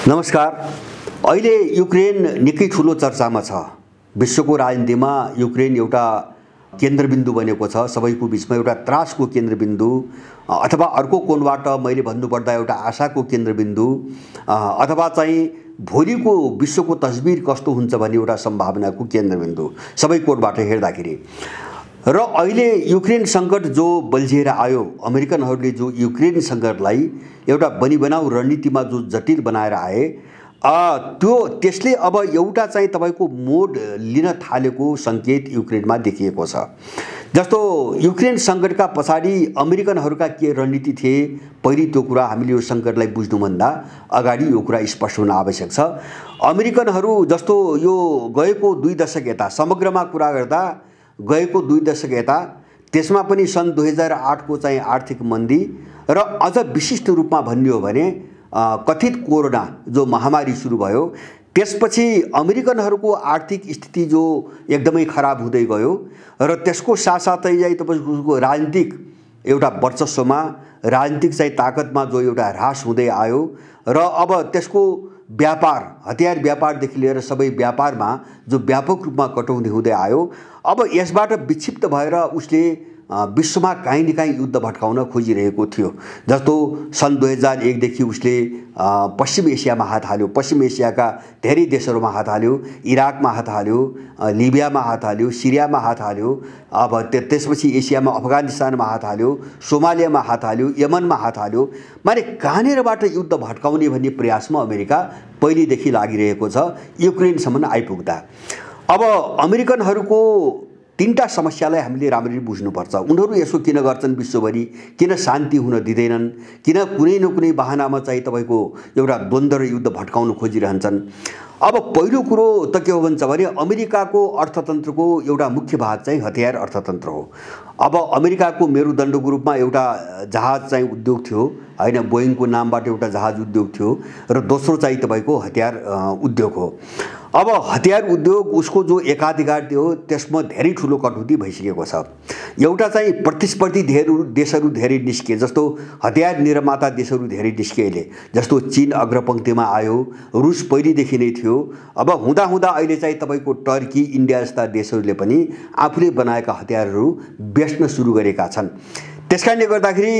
नमस्कार। अहिले युक्रेन निकै ठुलो चर्चामा छ। विश्वको राजनीतिमा युक्रेन एउटा केन्द्रबिन्दु बनेको छ। सबैको बीचमा एउटा त्रासको केन्द्रबिन्दु अथवा अर्को कोणबाट मैले भन्नुपर्दा एउटा आशाको केन्द्रबिन्दु अथवा चाहिँ भोलिको विश्वको तस्बिर कस्तो हुन्छ भन्ने एउटा सम्भावनाको केन्द्रबिन्दु सबै कोणबाट हेर्दाखेरि। र अहिले युक्रेन सङ्कट जो बल्झिएर आयो, अमेरिकनहरूले जो युक्रेन सङ्कटलाई एउटा बनिबनाउ रणनीतिमा जो जटिल बनाएर आए, त्यसले अब एउटा चाहिँ तपाईको मोड लिन थालेको सङ्केत युक्रेनमा देखिएको छ। जस्तो युक्रेन सङ्कटका पछाडि अमेरिकनहरूका के रणनीति थिए, पहिली त्यो कुरा हामीले यो सङ्कटलाई बुझ्नुभन्दा अगाडि यो कुरा स्पष्ट हुन आवश्यक छ। अमेरिकनहरू जस्तो यो गएको 2 दशक यता, समग्रमा कुरा गर्दा गएको 2 दशक यता, त्यसमा पनि सन् 2008 को चाहिँ आर्थिक मन्दी र अझ विशिष्ट रूपमा भन्ने हो भने कथित कोरोना जो महामारी सुरु भयो, त्यसपछि अमेरिकनहरूको आर्थिक स्थिति जो एकदमै खराब हुँदै गयो र त्यसको साथसाथै चाहिँ तपाईको राजनीतिक एउटा वर्चस्वमा, राजनीतिक चाहिँ ताकतमा जो एउटा ह्रास हुँदै आयो र अब त्यसको व्यापार, हतियार व्यापारदेखि लिएर सबै व्यापारमा जो व्यापक रूपमा कटौती हुँदै आयो, अब यसबाट विक्षिप्त भएर उसले विश्वमा काहीँ न काहीँ युद्ध भट्काउन खोजिरहेको थियो। जस्तो सन् 2001 देखि उसले पश्चिम एसियामा हात हाल्यो, पश्चिम एसियाका धेरै देशहरूमा हात हाल्यो, इराकमा हात हाल्यो, लिबियामा हात हाल्यो, सिरियामा हात हाल्यो, अब त्यसपछि एसियामा अफगानिस्तानमा हात हाल्यो, सोमालियामा हात हाल्यो, यमनमा हात हाल्यो। माने कहाँनिरबाट युद्ध भट्काउने भन्ने प्रयासमा अमेरिका पहिलेदेखि लागिरहेको छ, युक्रेनसम्म आइपुग्दा। अब अमेरिकनहरूको 3टा समस्यालाई हामीले राम्ररी बुझ्नुपर्छ। उनीहरू यसो किन गर्छन् विश्वभरि, किन शान्ति हुन दिँदैनन्, किन कुनै न कुनै बहानामा चाहिँ तपाईको एउटा द्वन्द्व र युद्ध भट्काउन खोजिरहन्छन्। अब पहिलो कुरो त के हो भन्छ भने अमेरिकाको अर्थतन्त्रको एउटा मुख्य भाग चाहिँ हतियार अर्थतन्त्र हो। अब अमेरिकाको मेरुदण्डको रूपमा एउटा जहाज चाहिँ उद्योग थियो हैन, बोइङको नामबाट एउटा जहाज उद्योग थियो र दोस्रो चाहिँ तपाईको हतियार उद्योग हो। अब हतियार उद्योग उसको जो एकाधिकार थियो त्यसमा धेरै ठुलो कटौती भइसकेको छ। एउटा चाहिँ प्रतिस्पर्धी देशहरू धेरै निस्किए, जस्तो हतियार निर्माता देशहरू धेरै निस्किए अहिले, जस्तो चीन अग्रपङ्क्तिमा आयो, रुस पहिलेदेखि नै थियो। अब हुँदा हुँदा अहिले चाहिँ तपाईको टर्की, इन्डिया जस्ता देशहरूले पनि आफूले बनाएका हतियारहरू बेच्न सुरु गरेका छन्। त्यसकारणले गर्दाखेरि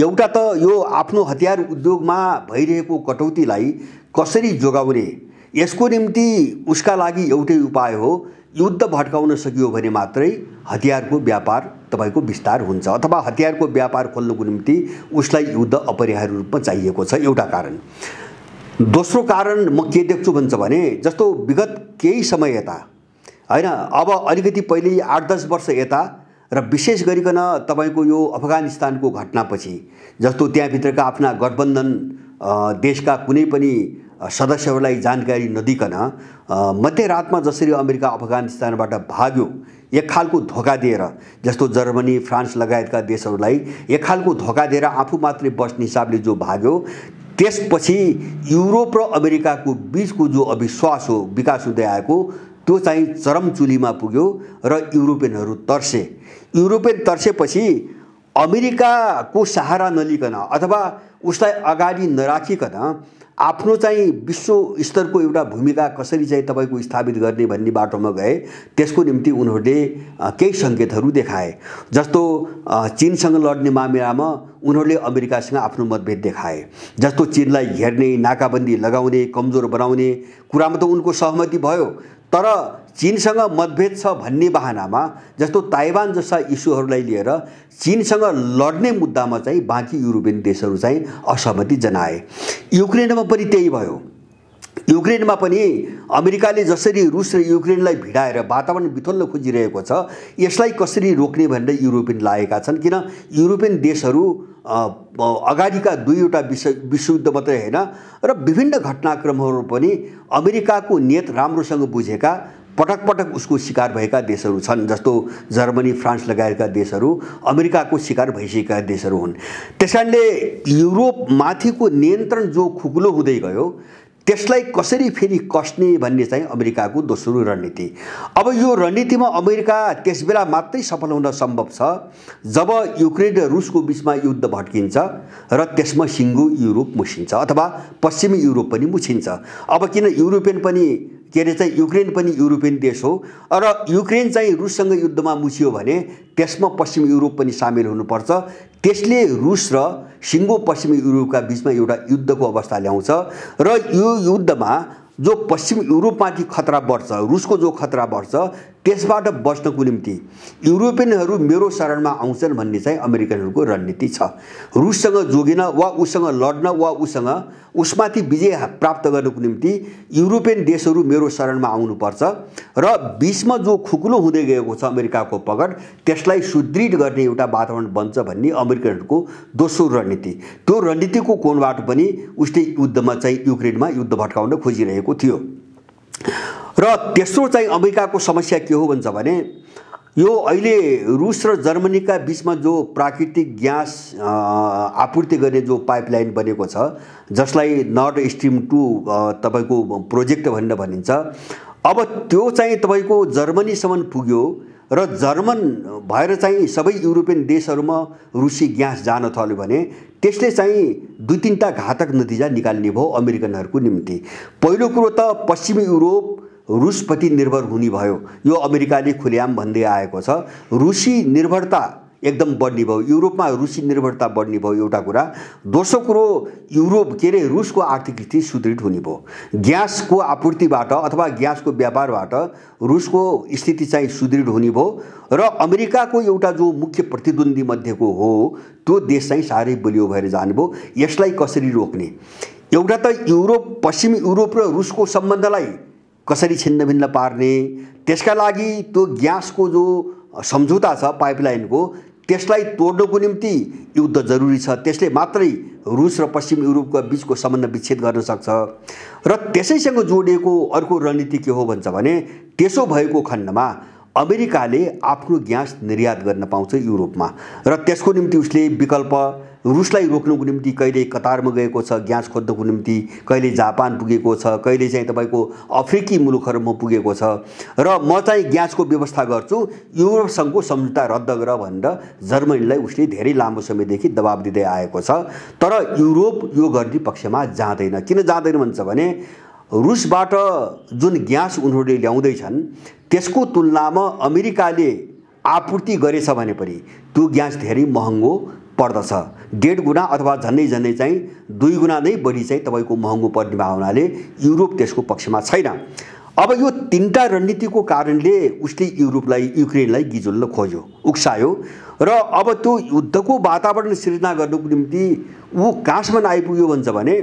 एउटा त यो आफ्नो हतियार उद्योगमा भइरहेको कटौतीलाई कसरी जोगाउने, यसको निम्ति उसका लागि एउटै उपाय हो, युद्ध भट्काउन सकियो भने मात्रै हतियारको व्यापार तपाईको विस्तार हुन्छ, अथवा हतियारको व्यापार खोल्नको निम्ति उसलाई युद्ध अपरिहार्य रूपमा चाहिएको छ, एउटा कारण। दोस्रो कारण म के देख्छु भन्छ भने जस्तो विगत केही समय यता हैन, अब अलिकति पहिले 8-10 वर्ष यता र विशेष गरिकन तपाईको यो अफगानिस्तानको घटनापछि, जस्तो त्यहाँभित्रका आफ्ना गठबन्धन देशका कुनै पनि सदस्यहरूलाई जानकारी नदिकन मध्यरातमा जसरी अमेरिका अफगानिस्तानबाट भाग्यो, एक खालको धोका दिएर, जस्तो जर्मनी, फ्रान्स लगायतका देशहरूलाई एक खालको धोका दिएर आफू मात्रै बस्ने हिसाबले जो भाग्यो, त्यसपछि युरोप र अमेरिकाको बीचको जो अविश्वास हो, विकास हुँदै आएको, त्यो चाहिँ चरम चुलीमा पुग्यो र युरोपियनहरू तर्से। युरोपियन तर्सेपछि अमेरिकाको सहारा नलिकन अथवा उसलाई अगाडि नराखिकन आफ्नो चाहिँ विश्व स्तरको एउटा भूमिका कसरी चाहिँ तपाईको स्थापित गर्ने भन्ने बाटोमा गए। त्यसको निम्ति उनीहरूले केही सङ्केतहरू देखाए, जस्तो चीनसँग लड्ने मामिलामा उनीहरूले अमेरिकासँग आफ्नो मतभेद देखाए। जस्तो चीनलाई घेर्ने, नाकाबन्दी लगाउने, कमजोर बनाउने कुरामा त उनको सहमति भयो, तर चीनसँग मतभेद छ भन्ने बहानामा जस्तो ताइवान जस्ता इस्युहरूलाई लिएर चीनसँग लड्ने मुद्दामा चाहिँ बाँकी युरोपियन देशहरू चाहिँ असहमति जनाए। युक्रेनमा पनि त्यही भयो। युक्रेनमा पनि अमेरिकाले जसरी रुस र युक्रेनलाई भिडाएर वातावरण बिथोल्न खोजिरहेको छ, यसलाई कसरी रोक्ने भनेर युरोपियन लागेका छन्। किन युरोपियन देशहरू अगाडिका 2वटा विश्वयुद्ध मात्रै होइन र विभिन्न घटनाक्रमहरू पनि अमेरिकाको नियत राम्रोसँग बुझेका, पटक पटक उसको शिकार भएका देशहरू छन्। जस्तो जर्मनी, फ्रान्स लगायतका देशहरू अमेरिकाको शिकार भइसकेका देशहरू हुन्। त्यसकारणले युरोप माथिको नियन्त्रण जो खुकुलो हुँदै गयो, त्यसलाई कसरी फेरि कस्ने भन्ने चाहिँ अमेरिकाको दोस्रो रणनीति। अब यो रणनीतिमा अमेरिका त्यसबेला मात्रै सफल हुन सम्भव छ जब युक्रेन र रुसको बीचमा युद्ध भड्किन्छ र त्यसमा सिङ्गो युरोप मुछिन्छ अथवा पश्चिमी युरोप पनि मुछिन्छ। अब किन युरोपियन पनि युक्रेन पनि युरोपियन देश हो र युक्रेन चाहिँ रुससँग युद्धमा मुछियो भने त्यसमा पश्चिमी युरोप पनि सामेल हुनुपर्छ। त्यसले रुस र सिङ्गो पश्चिमी युरोपका बीचमा एउटा युद्धको अवस्था ल्याउँछ र यो युद्धमा जो पश्चिम युरोपमाथि खतरा बढ्छ, रुसको जो खतरा बढ्छ, त्यसबाट बच्नको निम्ति युरोपियनहरू मेरो शरणमा आउँछन् भन्ने चाहिँ अमेरिकनहरूको रणनीति छ। रुससँग जोगिन वा उसँग लड्न वा उसमाथि विजय प्राप्त गर्नको निम्ति युरोपियन देशहरू मेरो शरणमा आउनुपर्छ र बीचमा जो खुकुलो हुँदै गएको छ अमेरिकाको पकड, त्यसलाई सुदृढ गर्ने एउटा वातावरण बन्छ भन्ने अमेरिकनहरूको दोस्रो रणनीति। त्यो रणनीतिको कोणबाट पनि उसले युद्धमा चाहिँ युक्रेनमा युद्ध भड्काउन खोजिरहेको थियो। र तेस्रो चाहिँ अमेरिकाको समस्या के हो भन्छ भने यो अहिले रुस र जर्मनीका बीचमा जो प्राकृतिक ग्यास आपूर्ति गर्ने जो पाइपलाइन बनेको छ, जसलाई नर्ड स्ट्रिम 2 तपाईको प्रोजेक्ट भनेर भनिन्छ, अब त्यो चाहिँ तपाईको जर्मनीसम्म पुग्यो र जर्मन भएर चाहिँ सबै युरोपियन देशहरूमा रुसी ग्यास जान थाल्यो भने त्यसले चाहिँ 2-3टा घातक नतिजा निकाल्ने भयो अमेरिकनहरूको निम्ति। पहिलो कुरो त पश्चिमी युरोप रुसप्रति निर्भर हुने भयो। यो अमेरिकाले खुलेआम भन्दै आएको छ। रुसी निर्भरता एकदम बढ्ने भयो, युरोपमा रुसी निर्भरता बढ्ने भयो, एउटा कुरा। दोस्रो कुरो रुसको आर्थिक स्थिति सुदृढ हुने भयो। ग्यासको आपूर्तिबाट अथवा ग्यासको व्यापारबाट रुसको स्थिति चाहिँ सुदृढ हुने भयो र अमेरिकाको एउटा जो मुख्य प्रतिद्वन्दी मध्येको हो त्यो देश चाहिँ साह्रै बलियो भएर जानुभयो। यसलाई कसरी रोक्ने? एउटा त पश्चिमी युरोप र रुसको सम्बन्धलाई कसरी छिन्नभिन्न पार्ने, त्यसका लागि त्यो ग्यासको जो सम्झौता छ पाइपलाइनको, त्यसलाई तोड्नको निम्ति युद्ध जरुरी छ। त्यसले मात्रै रुस र पश्चिम युरोपको बीचको सम्बन्ध विच्छेद गर्न सक्छ। र त्यसैसँग जोडिएको अर्को रणनीति के हो भन्छ भने त्यसो भएको खण्डमा अमेरिकाले आफ्नो ग्यास निर्यात गर्न पाउँछ युरोपमा र त्यसको निम्ति उसले विकल्प रुसलाई रोक्नको निम्ति कहिले कतारमा गएको छ ग्यास खोज्नको निम्ति, कहिले जापान पुगेको छ, कहिले चाहिँ तपाईको अफ्रिकी मुलुकहरुमा पुगेको छ र म चाहिँ ग्यासको व्यवस्था गर्छु, युरोपसँगको सम्झौता रद्द गर भनेर जर्मनीलाई उसले धेरै लामो समयदेखि दबाब दिँदै आएको छ। तर युरोप यो गर्ने पक्षमा जाँदैन। किन जाँदैन भन्छ भने रुसबाट जुन ग्यास उनीहरूले ल्याउँदैछन् त्यसको तुलनामा अमेरिकाले आपूर्ति गरेछ भने पनि त्यो ग्यास धेरै महँगो पर्दछ। 1.5 गुणा अथवा झन्डै चाहिँ 2 गुणा नै बढी चाहिँ तपाईको महँगो पर्ने भावनाले युरोप त्यसको पक्षमा छैन। अब यो तीनटा रणनीतिको कारणले उसले युक्रेनलाई गिजोल्न खोज्यो, उक्सायो र अब त्यो युद्धको वातावरण सिर्जना गर्नको निम्ति ऊ कहाँसम्म आइपुग्यो भन्छ भने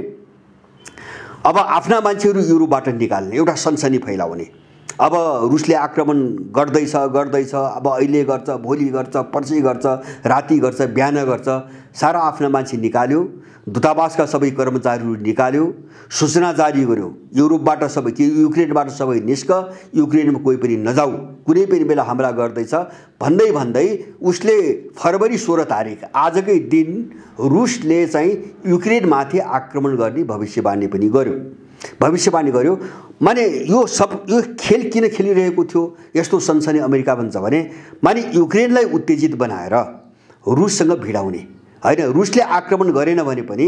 अब आफ्ना मान्छेहरू युरोपबाट निकाल्ने, एउटा सनसनी फैलाउने। अब रुसले आक्रमण गर्दैछ, अब अहिले गर्छ, भोलि गर्छ, पर्सि गर्छ, राति गर्छ, बिहान गर्छ, सारा आफ्ना मान्छे निकाल्यो, दूतावासका सबै कर्मचारीहरू निकाल्यो, सूचना जारी गर्यो युरोपबाट सबै युक्रेनबाट सबै निस्क, युक्रेनमा कोही पनि नजाऊ, कुनै पनि बेला हमला गर्दैछ भन्दै उसले फरवरी 16 तारिक आजकै दिन रुसले चाहिँ युक्रेनमाथि आक्रमण गर्ने भविष्यवाणी पनि गर्यो। माने यो खेल किन खेलिरहेको थियो यस्तो सनसनी अमेरिका भन्छ भने माने युक्रेनलाई उत्तेजित बनाएर रुससँग भिडाउने हैन, रुसले आक्रमण गरेन भने पनि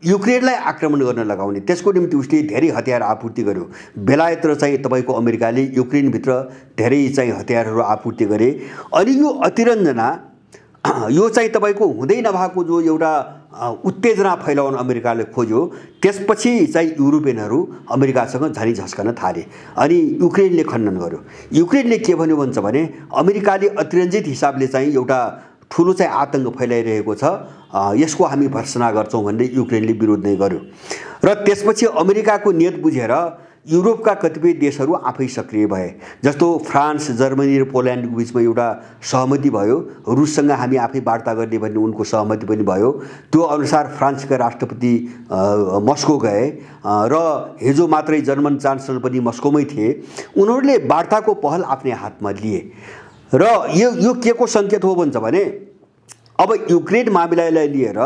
युक्रेनलाई आक्रमण गर्न लगाउने। त्यसको निम्ति उसले धेरै हतियार आपूर्ति गर्यो। बेलायत र चाहिँ तपाईको अमेरिकाले युक्रेन भित्र धेरै चाहिँ हतियारहरू आपूर्ति गरे। अनि यो अतिरञ्जना यो चाहिँ तपाईको हुँदै नभएको जो एउटा उत्तेजना फैलाउन अमेरिकाले खोज्यो, त्यसपछि चाहिँ युरोपियनहरू अमेरिकासँग झनी झस्कन थाले अनि युक्रेनले खण्डन गर्यो। युक्रेनले के भन्यो भन्छ भने अमेरिकाले अतिरञ्जित हिसाबले चाहिँ एउटा ठुलो चाहिँ आतंक फैलाइरहेको छ, यसको हामी भर्त्सना गर्छौं भन्दै युक्रेनले विरोध नै गर्यो। र त्यसपछि अमेरिकाको नियत बुझेर युरोपका कतिपय देशहरू आफै सक्रिय भए। जस्तो फ्रान्स, जर्मनी र पोल्यान्डको बीचमा एउटा सहमति भयो, रुससँग हामी आफै वार्ता गर्ने भन्ने उनको सहमति पनि भयो। त्यो अनुसार फ्रान्सका राष्ट्रपति मस्को गए र हिजो मात्रै जर्मन चान्सलर पनि मस्कोमै थिए। उनीहरूले वार्ताको पहल आफ्नै हातमा लिए र यो के को संकेत हो भन्छ भने अब युक्रेन मामिलालाई लिएर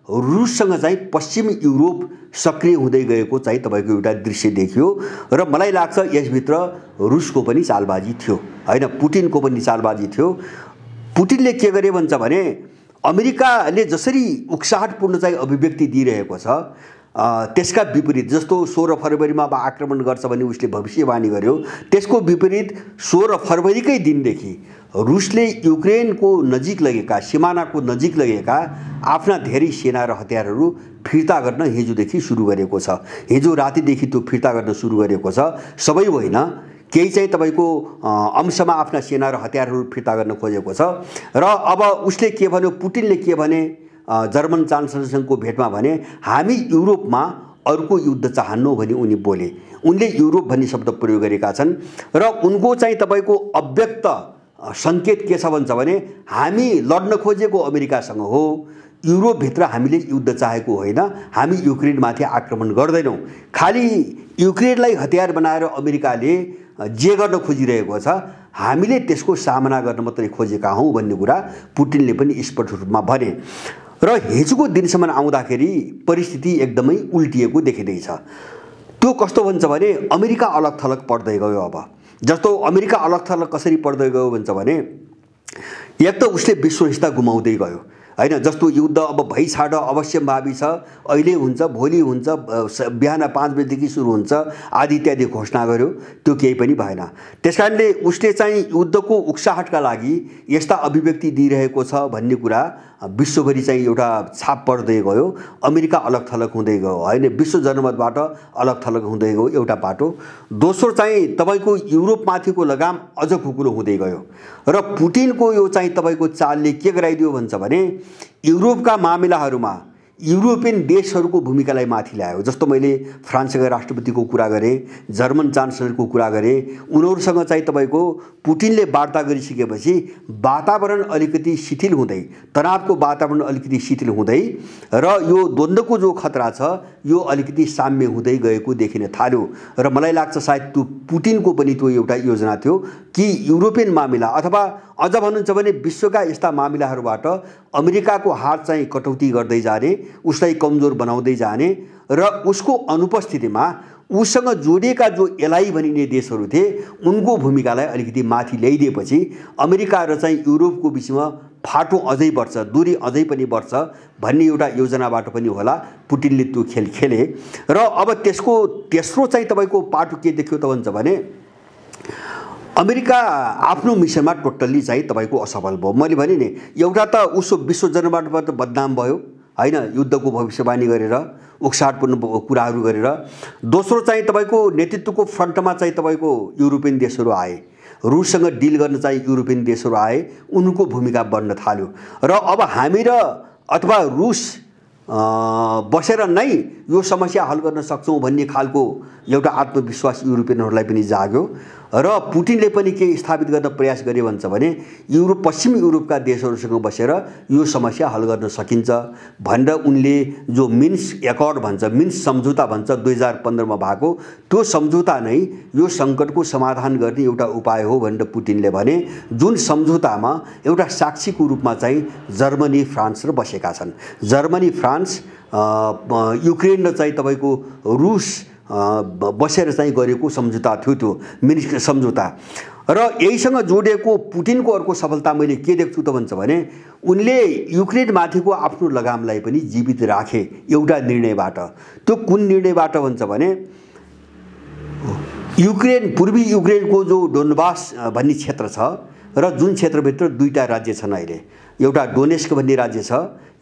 रुससँग चाहिँ पश्चिमी युरोप सक्रिय हुँदै गएको चाहिँ तपाईँको एउटा दृश्य देखियो र मलाई लाग्छ यसभित्र रुसको पनि चालबाजी थियो हैन, पुटिनको पनि चालबाजी थियो। पुटिनले के गरे भन्छ भने अमेरिकाले जसरी उक्साहटपूर्ण चाहिँ अभिव्यक्ति दिइरहेको छ त्यसका विपरीत, जस्तो 16 फरवरीमा अब आक्रमण गर्छ भन्ने उसले भविष्यवाणी गर्यो, त्यसको विपरीत 16 फरवरीकै दिनदेखि रुसले युक्रेनको नजिक लगेका, सिमानाको नजिक लगेका आफ्ना धेरै सेना र हतियारहरू फिर्ता गर्न हिजोदेखि सुरु गरेको छ। हिजो रातिदेखि त्यो फिर्ता गर्न सुरु गरेको छ। सबै होइन, केही चाहिँ तपाईँको अंशमा आफ्ना सेना र हतियारहरू फिर्ता गर्न खोजेको छ। र अब उसले के भन्यो, पुटिनले के भने जर्मन चान्सलरसँगको भेटमा भने हामी युरोपमा अर्को युद्ध चाहन्नौ भनी उनी बोले। उनले युरोप भन्ने शब्द प्रयोग गरेका छन् र उनको चाहिँ तपाईँको अव्यक्त सङ्केत के छ भन्छ भने हामी लड्न खोजेको अमेरिकासँग हो, युरोपभित्र हामीले युद्ध चाहेको होइन, हामी युक्रेनमाथि आक्रमण गर्दैनौँ, खालि युक्रेनलाई हतियार बनाएर अमेरिकाले जे गर्न खोजिरहेको छ हामीले त्यसको सामना गर्न मात्रै खोजेका हौँ भन्ने कुरा पुटिनले पनि स्पष्ट रूपमा भने। र हिजोको दिनसम्म आउँदाखेरि परिस्थिति एकदमै उल्टिएको देखिँदैछ। त्यो कस्तो भन्छ भने अमेरिका अलग थलग पर्दै गयो। अब जस्तो अमेरिका अलग थलग कसरी पर्दै गयो भन्छ भने एक त उसले विश्वस्थिरता गुमाउँदै गयो हैन, जस्तो युद्ध अब भइछाड अवश्यम्भावी छ, अहिले हुन्छ, भोलि हुन्छ, बिहान 5 बजेदेखि सुरु हुन्छ आदि इत्यादि घोषणा गर्यो, त्यो केही पनि भएन। त्यसकारणले उसले चाहिँ युद्धको उक्साहटका लागि यस्ता अभिव्यक्ति दिइरहेको छ भन्ने कुरा विश्वभरि चाहिँ एउटा छाप पर्दै गयो। अमेरिका अलग थलग हुँदै गयो हैन, विश्व जनमतबाट अलग थलग हुँदै गयो एउटा पाटो। दोस्रो चाहिँ तपाईँको युरोपमाथिको लगाम अझ खुकुलो हुँदै गयो र पुटिनको यो चाहिँ तपाईँको चालले के गराइदियो भन्छ भने युरोपका मामिलाहरूमा युरोपियन देशहरूको भूमिकालाई माथि ल्यायो। जस्तो मैले फ्रान्सका राष्ट्रपतिको कुरा गरेँ, जर्मन चान्सलरको कुरा गरेँ, उनीहरूसँग चाहिँ तपाईँको पुटिनले वार्ता गरिसकेपछि वातावरण अलिकति शिथिल हुँदै, तनावको वातावरण अलिकति शिथिल हुँदै र यो द्वन्द्वको जो खतरा छ यो अलिकति साम्य हुँदै गएको देखिन थाल्यो। र मलाई लाग्छ सायद त्यो पुटिनको पनि त्यो एउटा योजना थियो कि युरोपियन मामिला अथवा अझ भन्नुहुन्छ भने विश्वका यस्ता मामिलाहरूबाट अमेरिकाको हात चाहिँ कटौती गर्दै जाने, उसलाई कमजोर बनाउँदै जाने र उसको अनुपस्थितिमा उसँग जोडिएका जो एलाई भनिने देशहरू थिए उनको भूमिकालाई अलिकति माथि ल्याइदिएपछि अमेरिका र चाहिँ युरोपको बिचमा फाटो अझै बढ्छ, दूरी अझै पनि बढ्छ भन्ने एउटा योजनाबाट पनि होला पुटिनले त्यो खेल खेले। र अब त्यसको तेस्रो चाहिँ तपाईँको पाटो के देख्यो त भन्छ भने अमेरिका आफ्नो मिसनमा टोटल्ली चाहिँ तपाईँको असफल भयो। मैले भने नि एउटा त उसो विश्व जनमतबाट बदनाम भयो हैन, युद्धको भविष्यवाणी गरेर उक्साहटपूर्ण कुराहरू गरेर। दोस्रो चाहिँ तपाईँको नेतृत्वको फ्रन्टमा चाहिँ तपाईँको युरोपियन देशहरू आए, रुससँग डिल गर्न चाहिँ युरोपियन देशहरू आए, उनको भूमिका बढ्न थाल्यो। र अब हामी र अथवा रुस बसेर नै यो समस्या हल गर्न सक्छौँ भन्ने खालको एउटा आत्मविश्वास युरोपियनहरूलाई पनि जाग्यो र पुटिनले पनि के स्थापित गर्न प्रयास गरे भन्छ भने युरोप, पश्चिमी युरोपका देशहरूसँग बसेर यो समस्या हल गर्न सकिन्छ भनेर उनले जो मिन्स्क एकर्ड भन्छ, मिन्स्क सम्झौता भन्छ 2015 मा भएको, त्यो सम्झौता नै यो सङ्कटको समाधान गर्ने एउटा उपाय हो भनेर पुटिनले भने, जुन सम्झौतामा एउटा साक्षीको रूपमा चाहिँ जर्मनी, फ्रान्स र बसेका छन्। जर्मनी, फ्रान्स, युक्रेन र चाहिँ तपाईँको रुस बसेर चाहिँ गरेको सम्झौता थियो त्यो मिन्स्क सम्झौता। र यहीसँग जोडिएको पुटिनको अर्को सफलता मैले के देख्छु त भन्छ भने उनले युक्रेनमाथिको आफ्नो लगामलाई पनि जीवित राखे एउटा निर्णयबाट। त्यो कुन निर्णयबाट भन्छ भने युक्रेन, पूर्वी युक्रेनको जो डोनबास भन्ने क्षेत्र छ र जुन क्षेत्रभित्र दुईटा राज्य छन् अहिले, एउटा डोनेस्क भन्ने राज्य छ,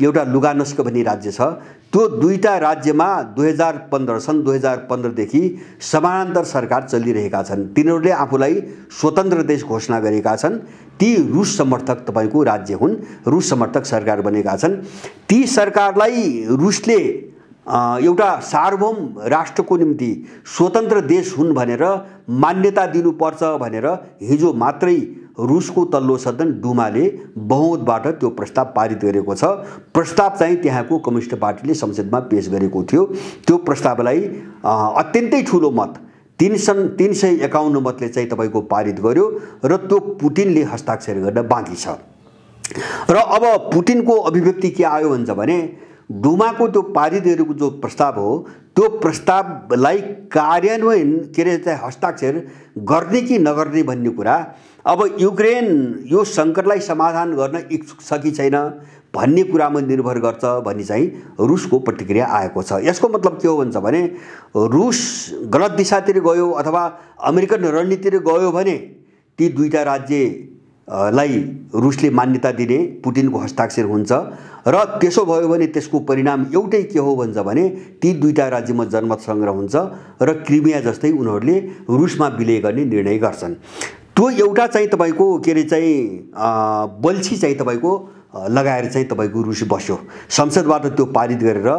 एउटा लुगान्स्क भन्ने राज्य छ। त्यो दुईटा राज्यमा 2015 देखि समानान्तर सरकार चलिरहेका छन्। तिनीहरूले आफूलाई स्वतन्त्र देश घोषणा गरेका छन्। ती रुस समर्थक तपाईँको राज्य हुन्, रुस समर्थक सरकार बनेका छन्। ती सरकारलाई रुसले एउटा सार्वभौम राष्ट्रको निम्ति स्वतन्त्र देश हुन् भनेर मान्यता दिनुपर्छ भनेर हिजो मात्रै रुसको तल्लो सदन डुमाले बहुमतबाट त्यो प्रस्ताव पारित गरेको छ। प्रस्ताव चाहिँ त्यहाँको कम्युनिस्ट पार्टीले संसदमा पेश गरेको थियो। त्यो प्रस्तावलाई अत्यन्तै ठुलो मत 351 मतले चाहिँ तपाईँको पारित गर्यो र त्यो पुटिनले हस्ताक्षर गर्न बाँकी छ। र अब पुटिनको अभिव्यक्ति के आयो भन्छ भने डुमाको त्यो पारित गरेको जो प्रस्ताव हो त्यो प्रस्तावलाई कार्यान्वयन के अरे चाहिँ हस्ताक्षर गर्ने कि नगर्ने भन्ने कुरा अब युक्रेन यो सङ्कटलाई समाधान गर्न इच्छुक छ कि छैन भन्ने कुरामा निर्भर गर्छ भन्ने चाहिँ रुसको प्रतिक्रिया आएको छ। यसको मतलब के हो भन्छ भने रुस गलत दिशातिर गयो अथवा अमेरिकन रणनीतितिर गयो भने ती दुईटा राज्यलाई रुसले मान्यता दिने पुटिनको हस्ताक्षर हुन्छ र त्यसो भयो भने त्यसको परिणाम एउटै के हो भन्छ भने ती दुईटा राज्यमा जनमत सङ्ग्रह हुन्छ र क्रिमिया जस्तै उनीहरूले रुसमा विलय गर्ने निर्णय गर्छन्। त्यो एउटा चाहिँ तपाईको के अरे चाहिँ बल्छी चाहिँ तपाईको लगाएर चाहिँ तपाईको रुस बस्यो। संसदबाट त्यो पारित गरेर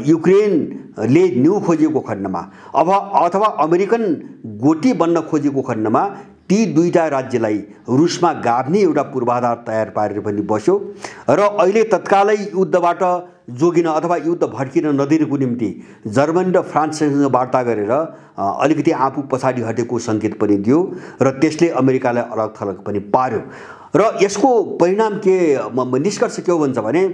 युक्रेनले न्यू खोजेको खण्डमा अथवा अमेरिकन गोटी बन्न खोजेको खण्डमा ती दुईटा राज्यलाई रुसमा गाभ्ने एउटा पूर्वाधार तयार पारेर पनि बस्यो र अहिले तत्कालै युद्धबाट जोगिन अथवा युद्ध भड्किन नदिनको निम्ति जर्मनी र फ्रान्ससँग वार्ता गरेर अलिकति आफू पछाडि हटेको सङ्केत पनि दियो र त्यसले अमेरिकालाई अलग थलग पनि पार्यो र यसको परिणाम के निष्कर्ष के हो भन्छ भने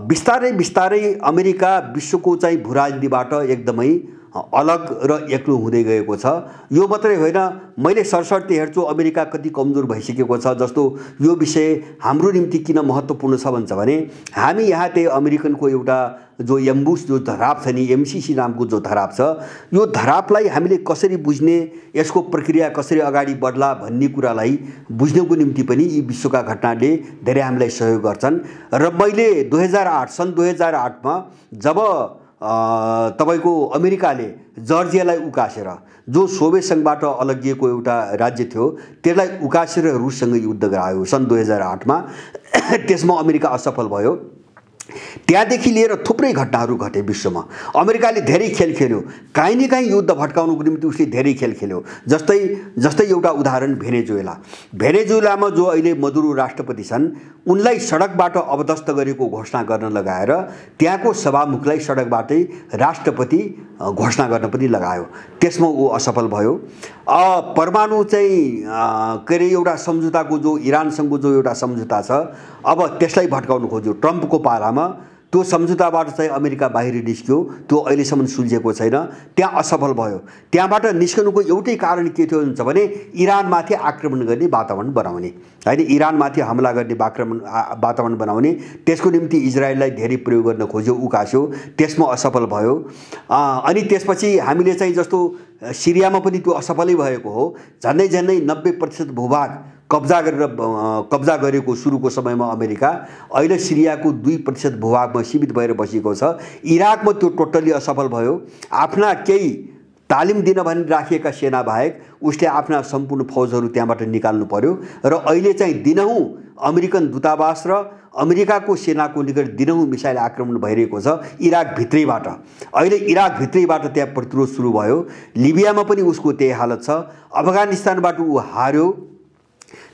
बिस्तारै बिस्तारै अमेरिका विश्वको चाहिँ भूराजनीतिबाट एकदमै अलग र एक्लो हुँदै गएको छ। यो मात्रै होइन, मैले सरसर्ती हेर्छु अमेरिका कति कमजोर भइसकेको छ। जस्तो यो विषय हाम्रो निम्ति किन महत्त्वपूर्ण छ भन्छ भने हामी यहाँ त्यही अमेरिकनको एउटा जो एम्बुस जो धराप छ नि, एमसिसी नामको जो धराप छ, यो धरापलाई हामीले कसरी बुझ्ने, यसको प्रक्रिया कसरी अगाडि बढ्ला भन्ने कुरालाई बुझ्नको निम्ति पनि यी विश्वका घटनाले धेरै हामीलाई सहयोग गर्छन्। र मैले सन् 2008मा जब तपाईको अमेरिकाले जर्जियालाई उकासेर जो सोभियत सङ्घबाट अलगिएको एउटा राज्य थियो त्यसलाई उकासेर रुससँग युद्ध गरायो सन् 2008मा। त्यसमा अमेरिका असफल भयो। त्यहाँदेखि लिएर थुप्रै घटनाहरू घटे विश्वमा। अमेरिकाले धेरै खेल खेल्यो, काहीँ न काहीँ युद्ध भट्काउनको निम्ति उसले धेरै खेल खेल्यो। जस्तै एउटा उदाहरण भेनेजुएलामा जो अहिले मदुरो राष्ट्रपति छन् उनलाई सडकबाट अवदस्त गरेको घोषणा गर्न लगाएर त्यहाँको सभामुखलाई सडकबाटै राष्ट्रपति घोषणा गर्न पनि लगायो। त्यसमा ऊ असफल भयो। परमाणु चाहिँ के अरे एउटा सम्झौताको जो इरानसँगको जो एउटा सम्झौता छ अब त्यसलाई भट्काउन खोज्यो ट्रम्पको पालामा। त्यो सम्झौताबाट चाहिँ अमेरिका बाहिर निस्क्यो, त्यो अहिलेसम्म सुल्झेको छैन, त्यहाँ असफल भयो। त्यहाँबाट निस्कनुको एउटै कारण के थियो भन्छ भने इरानमाथि आक्रमण गर्ने वातावरण बनाउने, होइन, इरानमाथि हमला गर्ने वातावरण बनाउने। त्यसको निम्ति इजरायललाई धेरै प्रयोग गर्न खोज्यो, उकास्यो, त्यसमा असफल भयो। अनि त्यसपछि हामीले चाहिँ जस्तो सिरियामा पनि त्यो असफलै भएको हो। झन्डै 90% भूभाग कब्जा गरेको सुरुको समयमा अमेरिका, अहिले सिरियाको 2% भूभागमा सीमित भएर बसेको छ। इराकमा त्यो टोटल्ली असफल भयो। आफ्ना केही तालिम दिन भनी राखिएका सेना बाहेक उसले आफ्ना सम्पूर्ण फौजहरू त्यहाँबाट निकाल्नु पर्यो र अहिले चाहिँ दिनहुँ अमेरिकन दूतावास र अमेरिकाको सेनाको निकट दिनहुँ मिसाइल आक्रमण भइरहेको छ इराक भित्रैबाट। अहिले इराक भित्रैबाट त्यहाँ प्रतिरोध सुरु भयो। लिबियामा पनि उसको त्यही हालत छ। अफगानिस्तानबाट ऊ हार्यो।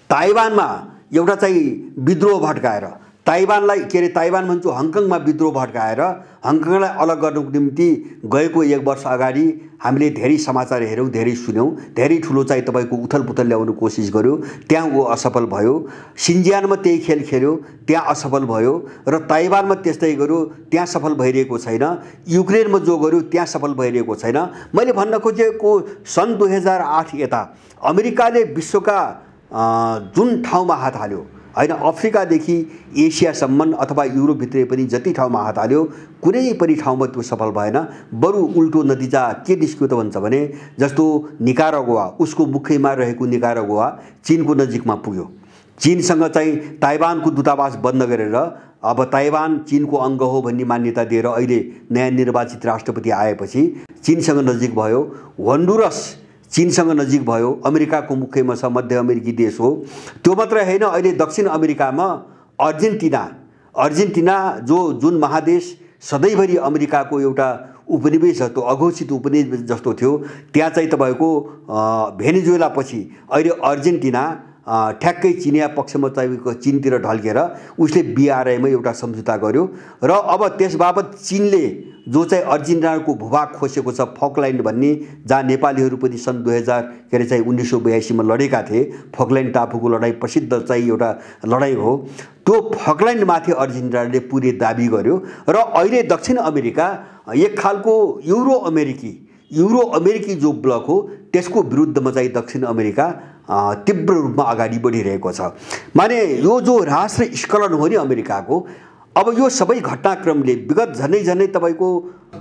ताइवानमा एउटा चाहिँ विद्रोह भड्काएर ताइवानलाई के अरे ताइवान भन्छु हङकङमा विद्रोह भड्काएर हङकङलाई अलग गर्नुको निम्ति गएको 1 वर्ष अगाडि हामीले धेरै समाचार हेऱ्यौँ, धेरै सुन्यौँ, धेरै ठुलो चाहिँ तपाईँको उथलपुथल ल्याउनु कोसिस गर्यो, त्यहाँ ऊ असफल भयो। सिन्जियानमा त्यही खेल खेल्यो, त्यहाँ असफल भयो। र ताइवानमा त्यस्तै गर्यो, त्यहाँ सफल भइरहेको छैन। युक्रेनमा जो गर्यो त्यहाँ सफल भइरहेको छैन। मैले भन्न खोजेको सन् 2008 यता अमेरिकाले विश्वका जुन ठाउँमा हात हाल्यो, होइन, अफ्रिकादेखि एसियासम्म अथवा युरोपभित्रै पनि जति ठाउँमा हात हाल्यो कुनै पनि ठाउँमा त्यो सफल भएन। बरु उल्टो नतिजा के निस्क्यो त भन्छ भने जस्तो निकारागुआ, उसको मुख्यमा रहेको निकारागुआ चीनको नजिकमा पुग्यो। चीनसँग चाहिँ ताइवानको दूतावास बन्द गरेर अब ताइवान चीनको अङ्ग हो भन्ने मान्यता दिएर अहिले नयाँ निर्वाचित राष्ट्रपति आएपछि चीनसँग नजिक भयो। होन्डुरस चीनसँग नजिक भयो, अमेरिकाको मुख्यमा छ, मध्य अमेरिकी देश हो। त्यो मात्रै होइन, अहिले दक्षिण अमेरिकामा अर्जेन्टिना जुन महादेश सधैँभरि अमेरिकाको एउटा उपनिवेश जस्तो अघोषित उपनिवेश जस्तो थियो, त्यहाँ चाहिँ तपाईँको भेनेजुएला पछि अहिले अर्जेन्टिना ठ्याक्कै चिनिया पक्षमा चाहिँ चीनतिर ढल्केर उसले BRI मा एउटा सम्झौता गर्यो र अब त्यस बाबत चीनले जो चाहिँ अर्जेन्टिनाको भूभाग खोसेको छ फकल्यान्ड भन्ने, जहाँ नेपालीहरू पनि सन् 1982 मा लडेका थिए। फकल्यान्ड टापुको लडाईँ प्रसिद्ध चाहिँ एउटा लडाईँ हो। त्यो फकल्यान्डमाथि अर्जेन्टिनाले पुरै दाबी गर्यो र अहिले दक्षिण अमेरिका एक खालको युरो अमेरिकी जो ब्लक हो त्यसको विरुद्धमा चाहिँ दक्षिण अमेरिका तीव्र रूपमा अगाडि बढिरहेको छ। माने यो जो ह्रास र स्खलन हो नि अमेरिकाको, अब यो सबै घटनाक्रमले विगत झनै तपाईको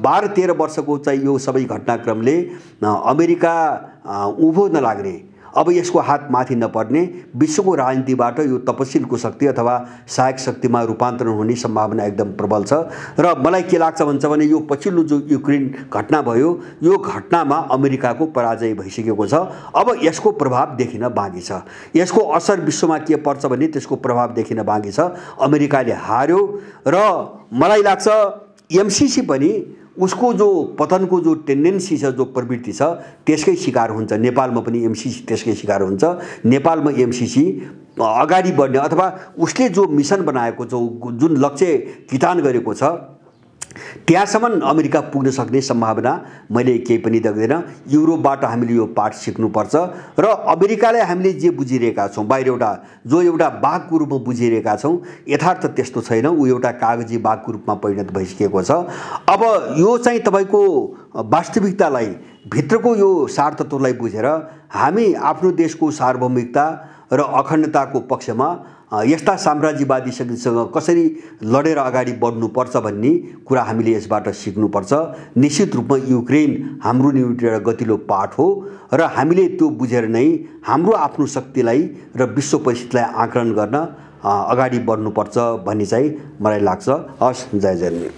12-13 वर्षको चाहिँ यो सबै घटनाक्रमले अमेरिका उँभो नलाग्ने, अब यसको हात माथि नपर्ने, विश्वको राजनीतिबाट यो तपशीलको शक्ति अथवा सहायक शक्तिमा रूपान्तरण हुने सम्भावना एकदम प्रबल छ। र मलाई के लाग्छ भन्छ भने यो पछिल्लो जो युक्रेन घटना भयो यो घटनामा अमेरिकाको पराजय भइसकेको छ। अब यसको प्रभाव देखिन बाँकी छ। यसको असर विश्वमा के पर्छ भने त्यसको प्रभाव देखिन बाँकी छ। अमेरिकाले हार्यो र मलाई लाग्छ MCC पनि उसको जो पतनको जो टेन्डेन्सी छ, जो प्रवृत्ति छ त्यसकै शिकार हुन्छ। नेपालमा पनि MCC त्यसकै शिकार हुन्छ। नेपालमा MCC अगाडि बढ्ने अथवा उसले जो मिसन बनाएको छ, जुन लक्ष्य किटान गरेको छ त्यहाँसम्म अमेरिका पुग्न सक्ने सम्भावना मैले केही पनि देख्दैन। युरोपबाट हामीले यो पाठ सिक्नुपर्छ र अमेरिकालाई हामीले जे बुझिरहेका छौँ बाहिर जो एउटा बाघको रूपमा बुझिरहेका छौँ, यथार्थ त्यस्तो छैन। ऊ एउटा कागजी बाघको रूपमा परिणत भइसकेको छ। अब यो चाहिँ तपाईको वास्तविकतालाई, भित्रको यो सारतत्वलाई बुझेर हामी आफ्नो देशको सार्वभौमिकता र अखण्डताको पक्षमा यस्ता साम्राज्यवादी शक्तिसँग कसरी लडेर अगाडि बढ्नुपर्छ भन्ने कुरा हामीले यसबाट सिक्नुपर्छ। निश्चित रूपमा युक्रेन हाम्रो निम्ति एउटा गतिलो पाठ हो र हामीले त्यो बुझेर नै हाम्रो आफ्नो शक्तिलाई र विश्व परिस्थितिलाई आकलन गर्न अगाडि बढ्नुपर्छ भन्ने चाहिँ मलाई लाग्छ। हस्, जय जय।